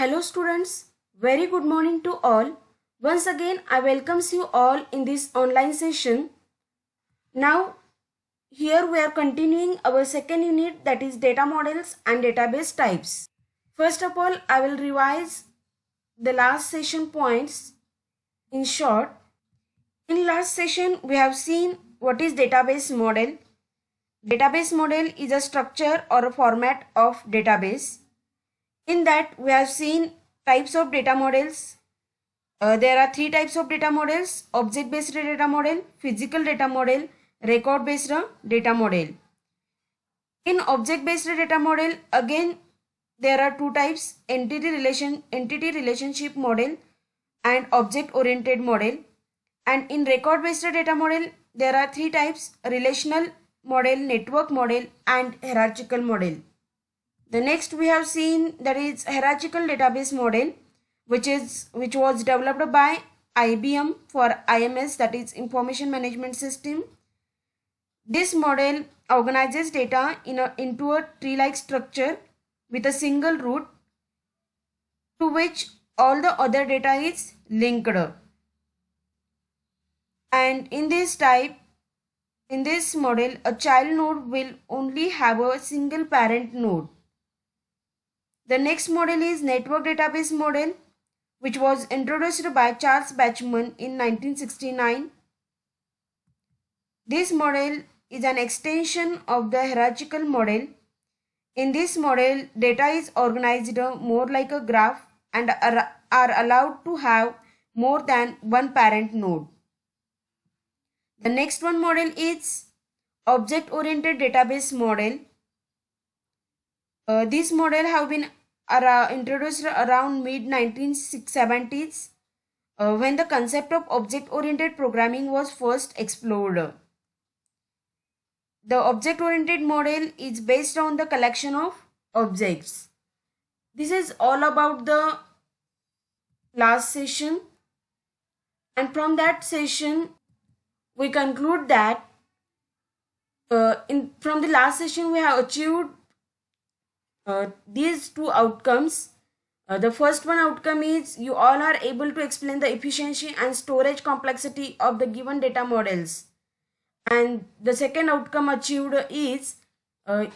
Hello students, very good morning to all. Once again I welcomes you all in this online session. Now here we are continuing our second unit, that is data models and database types. First of all, I will revise the last session points in short. In last session we have seen what is database model. Database model is a structure or a format of database. In that we have seen types of data models. There are three types of data models: object based data model, physical data model, record based data model. In object based data model, again there are two types: entity relationship model and object oriented model. And in record based data model there are three types: relational model, network model and hierarchical model. The next we have seen, that is hierarchical database model, which was developed by IBM for IMS, that is Information Management System. This model organizes data into a tree-like structure with a single root to which all the other data is linked. And in this model, a child node will only have a single parent node. The next model is network database model, which was introduced by Charles Bachman in 1969. This model is an extension of the hierarchical model. In this model, data is organized more like a graph and are allowed to have more than one parent node. The next one model is object-oriented database model. This model have been introduced around mid-1970s when the concept of object-oriented programming was first explored. The object-oriented model is based on the collection of objects. This is all about the last session, and from that session we conclude that from the last session we have achieved these two outcomes. The first one outcome is you all are able to explain the efficiency and storage complexity of the given data models. And the second outcome achieved is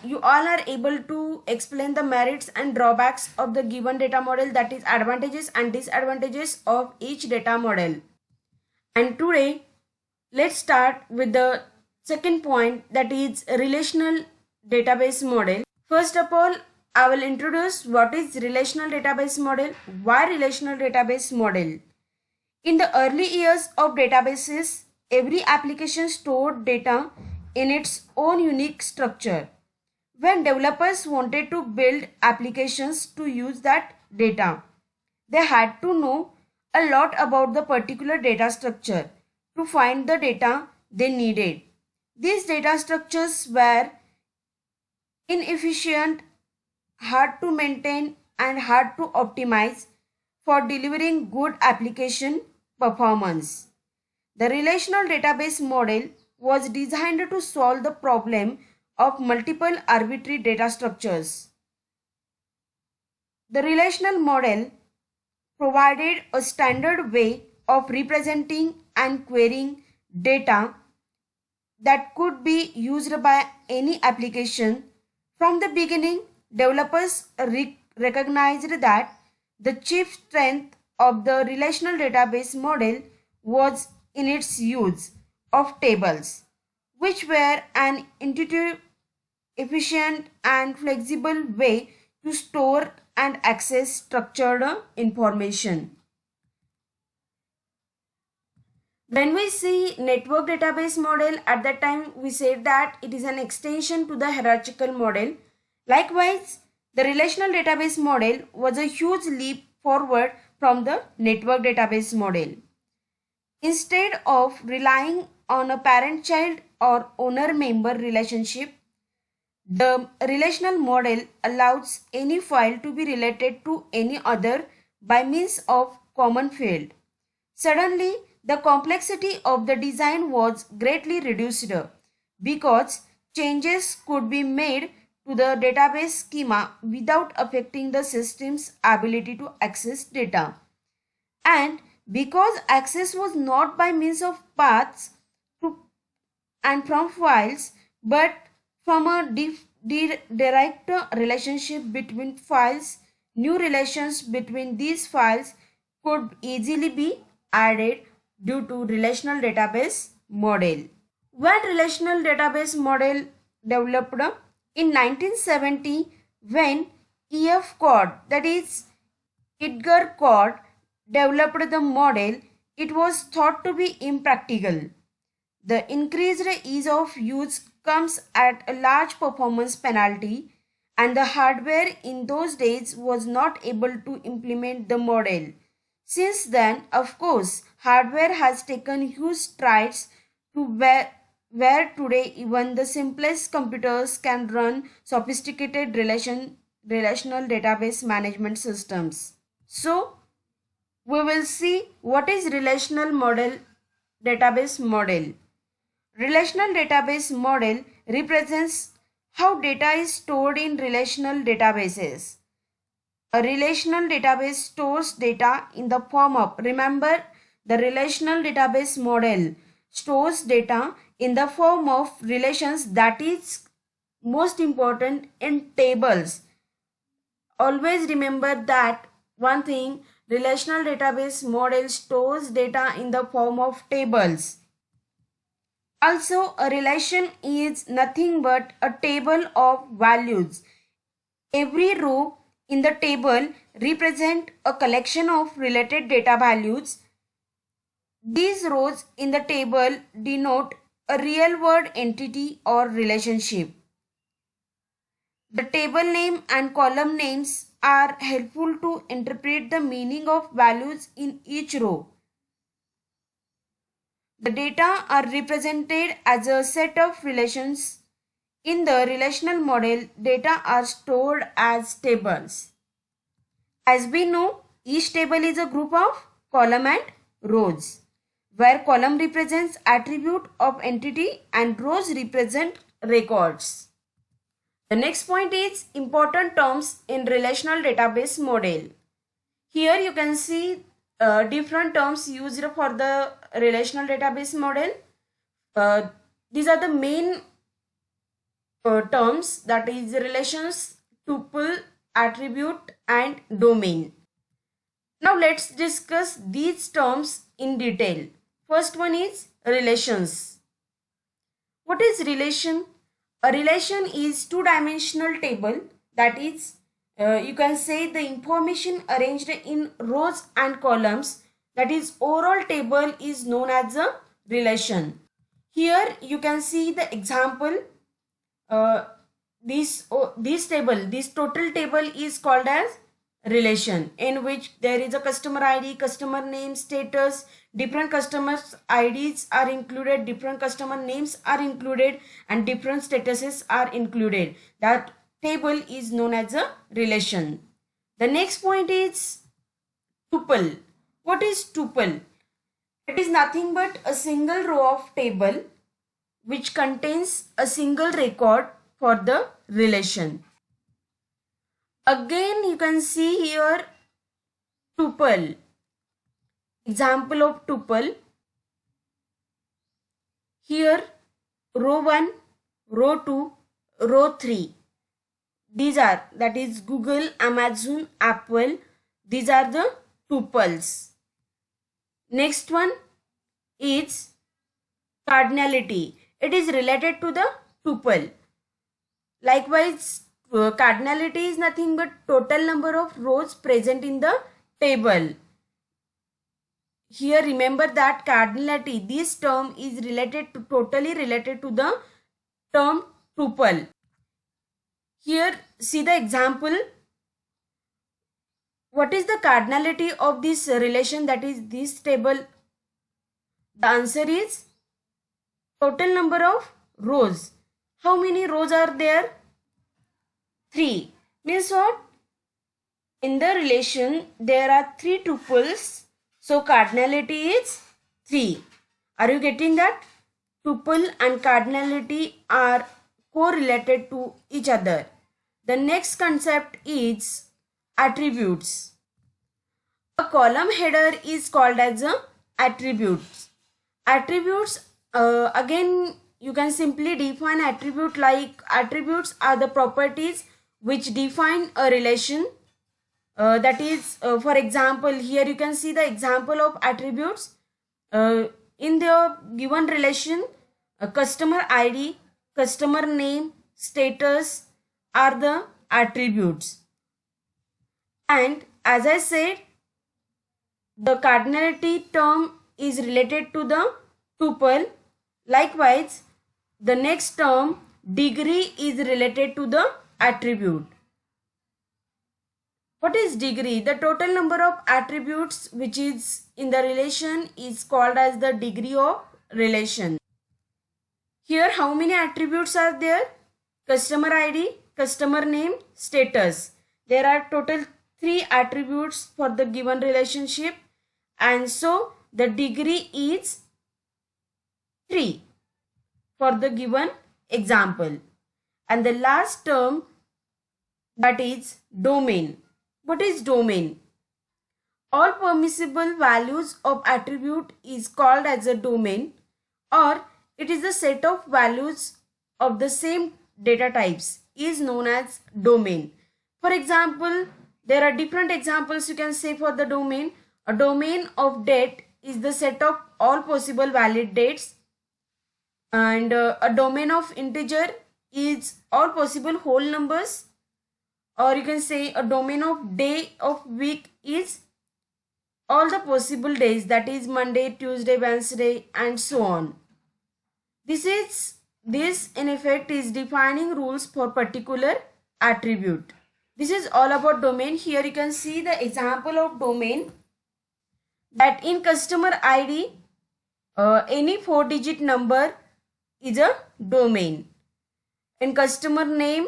you all are able to explain the merits and drawbacks of the given data model, that is advantages and disadvantages of each data model. And today let's start with the second point, that is relational database model. First of all, I will introduce what is relational database model. Why relational database model? In the early years of databases, every application stored data in its own unique structure. When developers wanted to build applications to use that data, they had to know a lot about the particular data structure to find the data they needed. These data structures were inefficient, hard to maintain and hard to optimize for delivering good application performance. The relational database model was designed to solve the problem of multiple arbitrary data structures. The relational model provided a standard way of representing and querying data that could be used by any application. From the beginning, developers recognized that the chief strength of the relational database model was in its use of tables, which were an intuitive, efficient and flexible way to store and access structured information. When we see network database model, at that time we said that it is an extension to the hierarchical model. Likewise, the relational database model was a huge leap forward from the network database model. Instead of relying on a parent-child or owner-member relationship, the relational model allows any file to be related to any other by means of common field. Suddenly, the complexity of the design was greatly reduced because changes could be made to the database schema without affecting the system's ability to access data. And because access was not by means of paths to and from files, but from a direct relationship between files, new relations between these files could easily be added due to relational database model. When relational database model developed in 1970, when E.F. Codd, that is Edgar Codd, developed the model, it was thought to be impractical. The increased ease of use comes at a large performance penalty, and the hardware in those days was not able to implement the model. Since then, of course, hardware has taken huge strides to where today even the simplest computers can run sophisticated relational database management systems. So, we will see what is relational database model. Relational database model represents how data is stored in relational databases. A relational database stores data in the form of, remember, the relational database model stores data in the form of relations, that is most important, in tables. Always remember that one thing, relational database model stores data in the form of tables. Also, a relation is nothing but a table of values. Every row in the table represents a collection of related data values. These rows in the table denote a real-world entity or relationship. The table name and column names are helpful to interpret the meaning of values in each row. The data are represented as a set of relations. In the relational model, data are stored as tables. As we know, each table is a group of column and rows, where column represents attribute of entity and rows represent records. The next point is important terms in relational database model. Here you can see different terms used for the relational database model. These are the main terms, that is relations, tuple, attribute and domain. Now let's discuss these terms in detail. First one is relations. What is relation? A relation is two-dimensional table, that is you can say the information arranged in rows and columns, that is overall table is known as a relation. Here you can see the example. This total table is called as relation, in which there is a customer ID, customer name, status, different customers IDs are included, different customer names are included and different statuses are included. That table is known as a relation. The next point is tuple. What is tuple? It is nothing but a single row of table which contains a single record for the relation. Again you can see here tuple. Example of tuple. Here row 1, row 2, row 3. These are, that is Google, Amazon, Apple. These are the tuples. Next one is cardinality. It is related to the tuple. Likewise, cardinality is nothing but total number of rows present in the table. Here remember that cardinality, this term is totally related to the term tuple. Here see the example. What is the cardinality of this relation, that is this table? The answer is total number of rows. How many rows are there? 3. Means what? In the relation there are 3 tuples. So cardinality is 3. Are you getting that? Tuple and cardinality are correlated to each other. The next concept is attributes. A column header is called as a attributes. Attributes, again you can simply define attribute like attributes are the properties which define a relation. That is, for example, here you can see the example of attributes. In the given relation, customer ID, customer name, status are the attributes. And as I said, the cardinality term is related to the tuple. Likewise, the next term degree is related to the attribute. What is degree? The total number of attributes which is in the relation is called as the degree of relation. Here how many attributes are there? Customer ID, customer name, status. There are total 3 attributes for the given relationship, and so the degree is 3 for the given example. And the last term, that is domain. What is domain? All permissible values of attribute is called as a domain, or it is the set of values of the same data types is known as domain. For example, there are different examples you can say for the domain. A domain of date is the set of all possible valid dates, and a domain of integer is all possible whole numbers, or you can say a domain of day of week is all the possible days, that is Monday, Tuesday, Wednesday, and so on. This in effect is defining rules for particular attribute. This is all about domain. Here you can see the example of domain, that in customer ID, any 4-digit number is a domain. In customer name,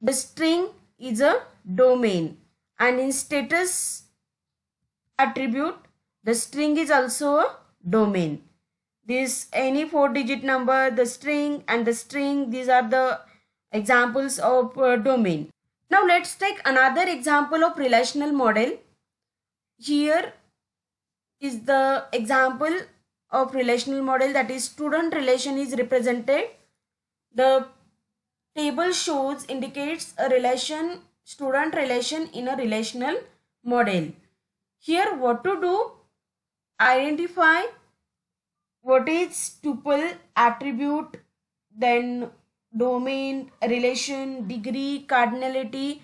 the string is a domain, and in status attribute, the string is also a domain. This any 4-digit number, the string and the string, these are the examples of domain. Now let's take another example of relational model. Here is the example of relational model, that is student relation is represented. The table shows indicates a relation, student relation in a relational model. Here what to do? Identify what is tuple, attribute, then domain, relation, degree, cardinality.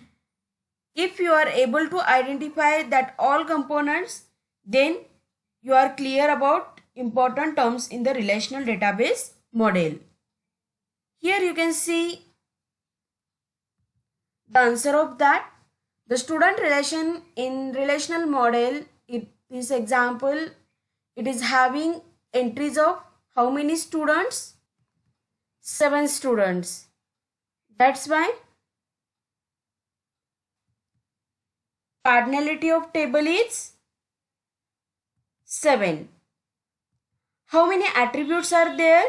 If you are able to identify that all components, then you are clear about important terms in the relational database model. Here you can see the answer of that. The student relation in relational model, this example, it is having entries of how many students? 7 students. That's why cardinality of table is 7. How many attributes are there?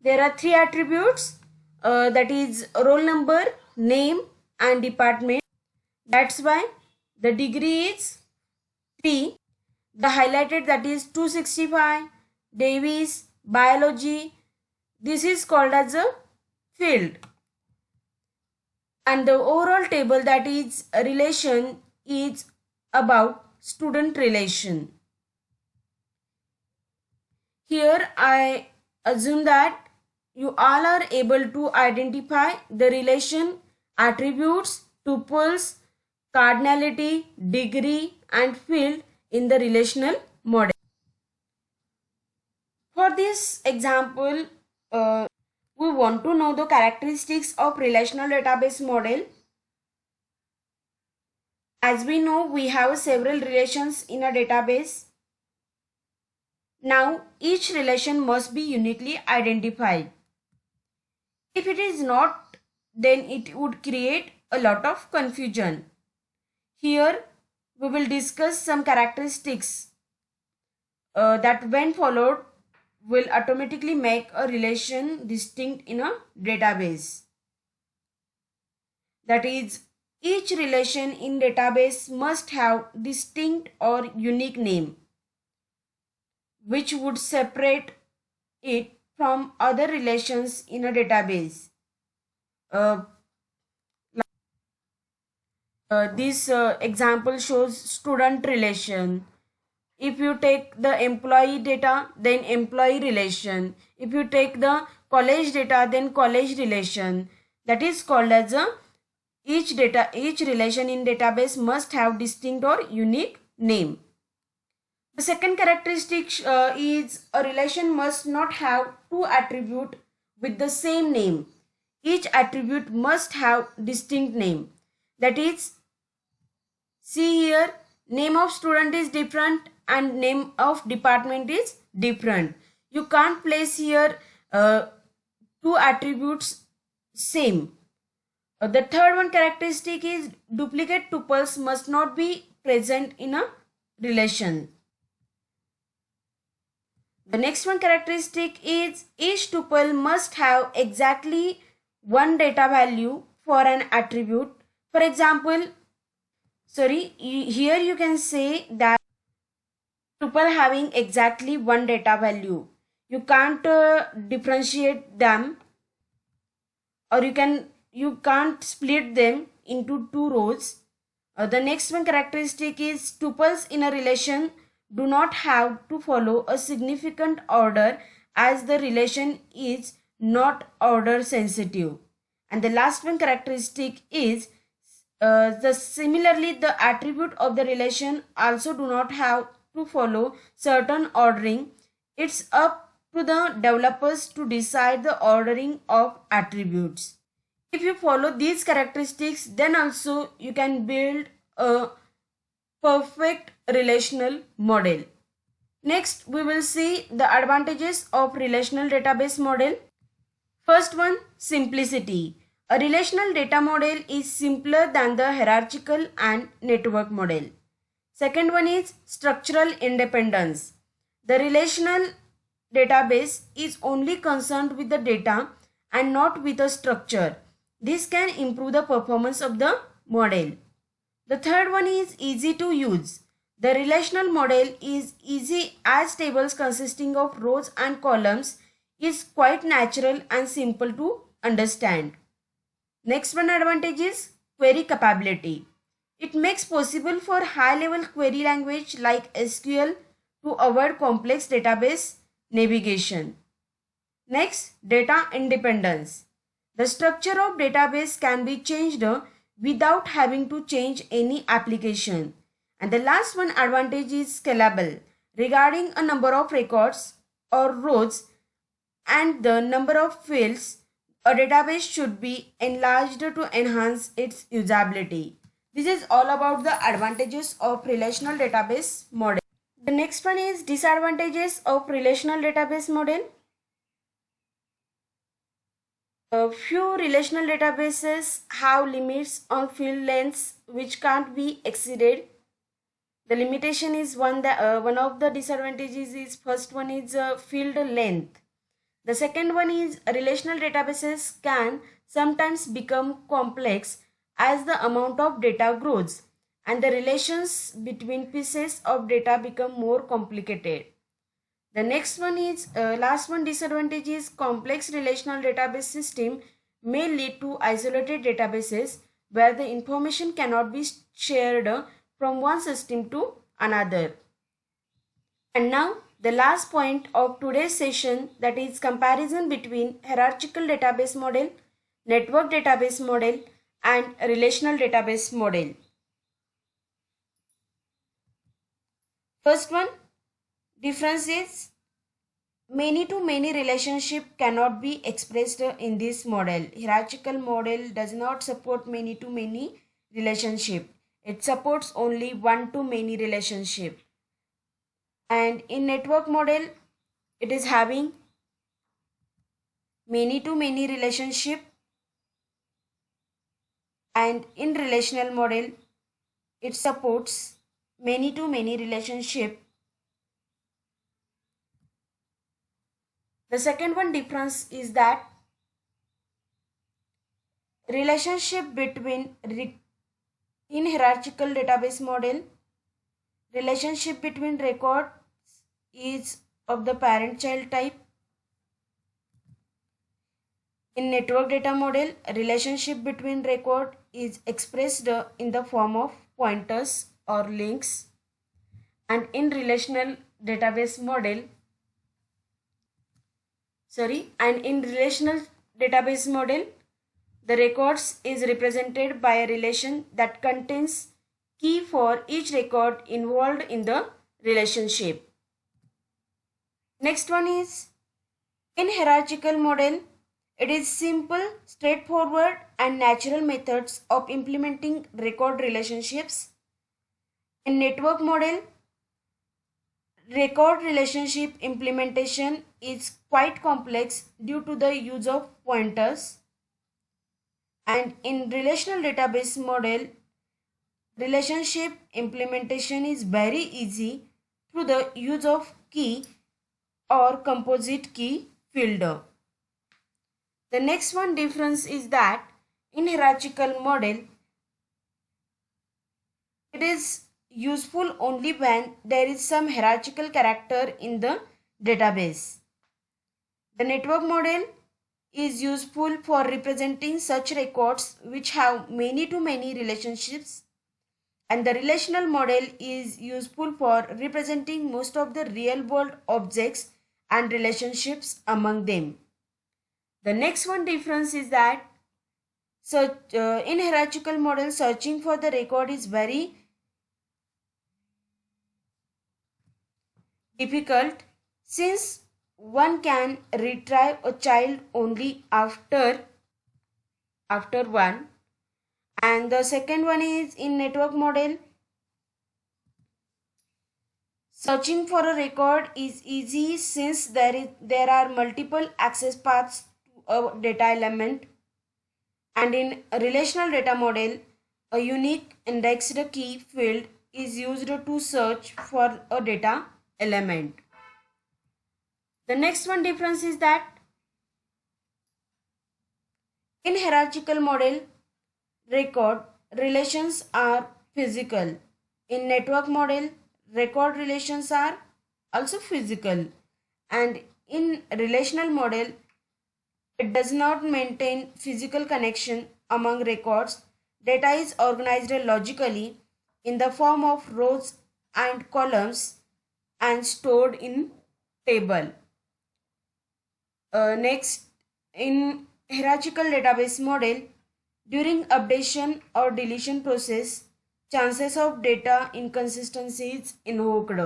There are 3 attributes, that is roll number, name and department. That's why the degree is 3. The highlighted, that is 265, Davis, biology, this is called as a field. And the overall table, that is a relation, is about student relation. Here I assume that you all are able to identify the relation, attributes, tuples, cardinality, degree and field in the relational model. For this example, we want to know the characteristics of relational database model. As we know, we have several relations in a database. Now, each relation must be uniquely identified. If it is not, then it would create a lot of confusion. Here, we will discuss some characteristics that when followed will automatically make a relation distinct in a database. That is, each relation in database must have distinct or unique name, which would separate it from other relations in a database. Uh, this example shows student relation. If you take the employee data, then employee relation. If you take the college data, then college relation. That is called as a each relation in database must have distinct or unique name. The second characteristic is a relation must not have two attributes with the same name. Each attribute must have distinct name. That is, see here, name of student is different and name of department is different. You can't place here two attributes same. The third one characteristic is duplicate tuples must not be present in a relation. The next one characteristic is each tuple must have exactly one data value for an attribute. For example, here you can say that tuple having exactly one data value. You can't differentiate them, or you can't split them into two rows. The next one characteristic is tuples in a relation do not have to follow a significant order as the relation is not order sensitive. And the last one characteristic is similarly the attribute of the relation also do not have to follow certain ordering. It's up to the developers to decide the ordering of attributes. If you follow these characteristics, then also you can build a perfect relational model. Next, we will see the advantages of relational database model. First one, simplicity. A relational data model is simpler than the hierarchical and network model. Second one is structural independence. The relational database is only concerned with the data and not with a structure. This can improve the performance of the model. The third one is easy to use. The relational model is easy as tables consisting of rows and columns is quite natural and simple to understand. Next one advantage is query capability. It makes possible for high-level query language like SQL to avoid complex database navigation. Next, data independence. The structure of database can be changed without having to change any application. And the last one advantage is scalable. Regarding a number of records or rows and the number of fields, a database should be enlarged to enhance its usability. This is all about the advantages of relational database model. The next one is disadvantages of relational database model. A few relational databases have limits on field lengths which can't be exceeded. The limitation is one of the disadvantages is first one is field length. The second one is relational databases can sometimes become complex as the amount of data grows and the relations between pieces of data become more complicated. The next one is last one disadvantage is complex relational database system may lead to isolated databases where the information cannot be shared from one system to another. And now the last point of today's session, that is comparison between hierarchical database model, network database model and relational database model. First one, difference is many to many relationship cannot be expressed in this model. Hierarchical model does not support many to many relationship. It supports only one to many relationship. And in network model, it is having many to many relationship, and in relational model, it supports many to many relationship. The second one difference is that relationship between in hierarchical database model, relationship between records is of the parent-child type. In network data model, relationship between record is expressed in the form of pointers or links. And in relational database model, the records is represented by a relation that contains key for each record involved in the relationship. Next one is in hierarchical model. It is simple, straightforward and natural methods of implementing record relationships. In network model, record relationship implementation is quite complex due to the use of pointers. And in relational database model, relationship implementation is very easy through the use of key or composite key fielder. The next one difference is that in hierarchical model, it is useful only when there is some hierarchical character in the database. The network model is useful for representing such records which have many-to-many relationships, and the relational model is useful for representing most of the real-world objects and relationships among them. The next one difference is that in hierarchical model, searching for the record is very difficult since one can retrieve a child only after one. And the second one is in network model, searching for a record is easy since there are multiple access paths to a data element. And in a relational data model, a unique indexed key field is used to search for a data element. The next one difference is that in hierarchical model, record relations are physical. In network model, record relations are also physical. And in relational model, it does not maintain physical connection among records. Data is organized logically in the form of rows and columns and stored in table. Next, in hierarchical database model, during updation or deletion process, chances of data inconsistencies invoked.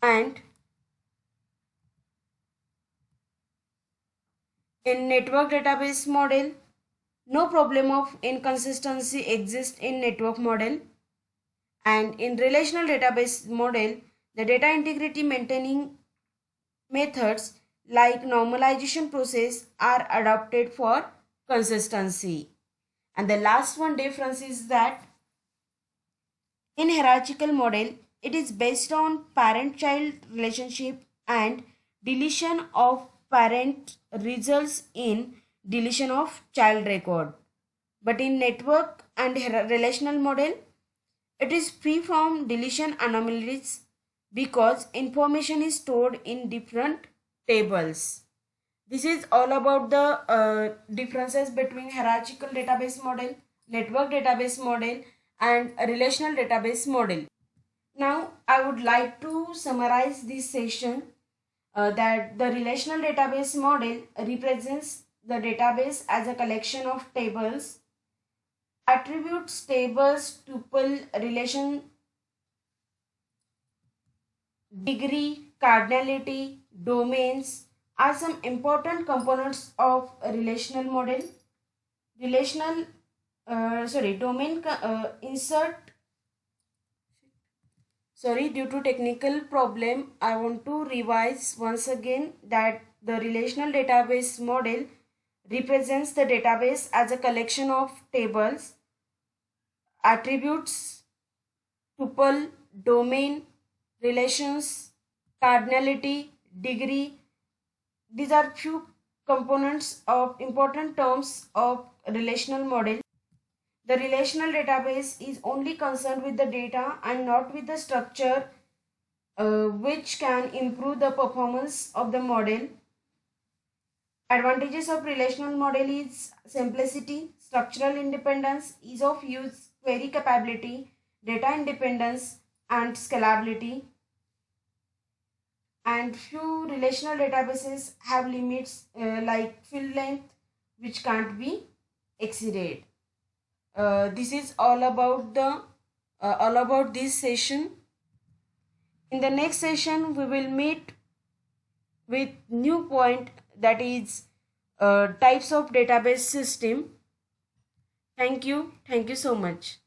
And in network database model, no problem of inconsistency exists in network model. And in relational database model, the data integrity maintaining methods like normalization process are adopted for consistency. And the last one difference is that in hierarchical model, it is based on parent-child relationship and deletion of parent results in deletion of child record. But in network and relational model, it is free from deletion anomalies because information is stored in different tables. This is all about the differences between hierarchical database model, network database model and a relational database model. Now I would like to summarize this session that the relational database model represents the database as a collection of tables. Attributes, tables, tuple, relation, degree, cardinality, domains are some important components of a relational model. Domain insert. Due to technical problem, I want to revise once again that the relational database model represents the database as a collection of tables, attributes, tuple, domain, relations, cardinality, degree. These are few components of important terms of relational model. The relational database is only concerned with the data and not with the structure, which can improve the performance of the model. Advantages of relational model is simplicity, structural independence, ease of use, query capability, data independence, and scalability. And few relational databases have limits like field length, which can't be exceeded. This is all about this session. In the next session, we will meet with new point, that is types of database system. Thank you so much.